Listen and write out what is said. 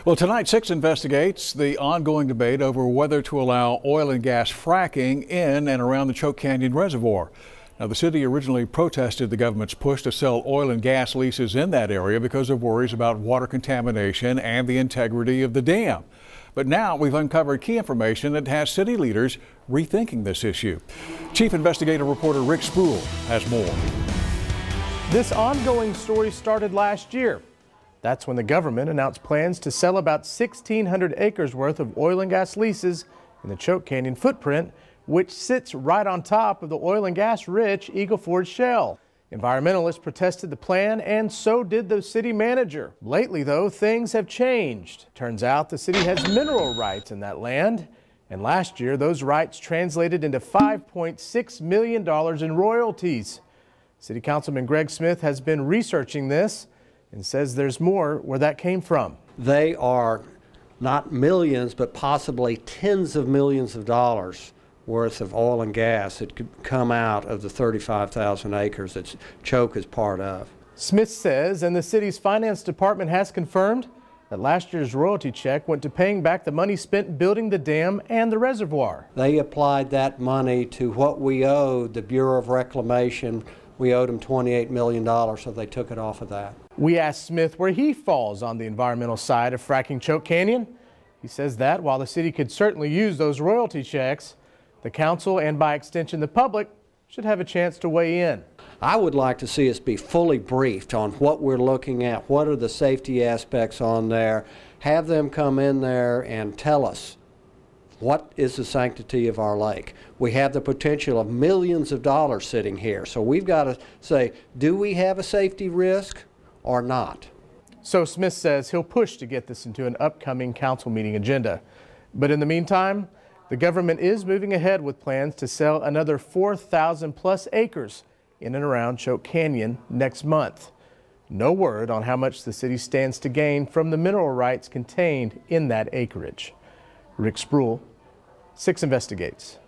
Well, tonight 6 investigates the ongoing debate over whether to allow oil and gas fracking in and around the Choke Canyon reservoir. Now, the city originally protested the government's push to sell oil and gas leases in that area because of worries about water contamination and the integrity of the dam. But now we've uncovered key information that has city leaders rethinking this issue. Chief investigative reporter Rick Spruill has more. This ongoing story started last year. That's when the government announced plans to sell about 1,600 acres worth of oil and gas leases in the Choke Canyon footprint, which sits right on top of the oil and gas rich Eagle Ford Shale. Environmentalists protested the plan, and so did the city manager. Lately, though, things have changed. Turns out the city has mineral rights in that land, and last year those rights translated into $5.6 million in royalties. City Councilman Greg Smith has been researching this and says there's more where that came from. They are not millions, but possibly tens of millions of dollars worth of oil and gas that could come out of the 35,000 acres that Choke is part of. Smith says, and the city's finance department has confirmed, that last year's royalty check went to paying back the money spent building the dam and the reservoir. They applied that money to what we owed the Bureau of Reclamation. We owed them $28 million, so they took it off of that. We asked Smith where he falls on the environmental side of Fracking Choke Canyon. He says that while the city could certainly use those royalty checks, the council and by extension the public should have a chance to weigh in. I would like to see us be fully briefed on what we're looking at, what are the safety aspects on there, have them come in there and tell us what is the sanctity of our lake. We have the potential of millions of dollars sitting here, so we've got to say, do we have a safety risk or not? So Smith says he'll push to get this into an upcoming council meeting agenda. But in the meantime, the government is moving ahead with plans to sell another 4,000 plus acres in and around Choke Canyon next month. No word on how much the city stands to gain from the mineral rights contained in that acreage. Rick Spruill, 6 Investigates.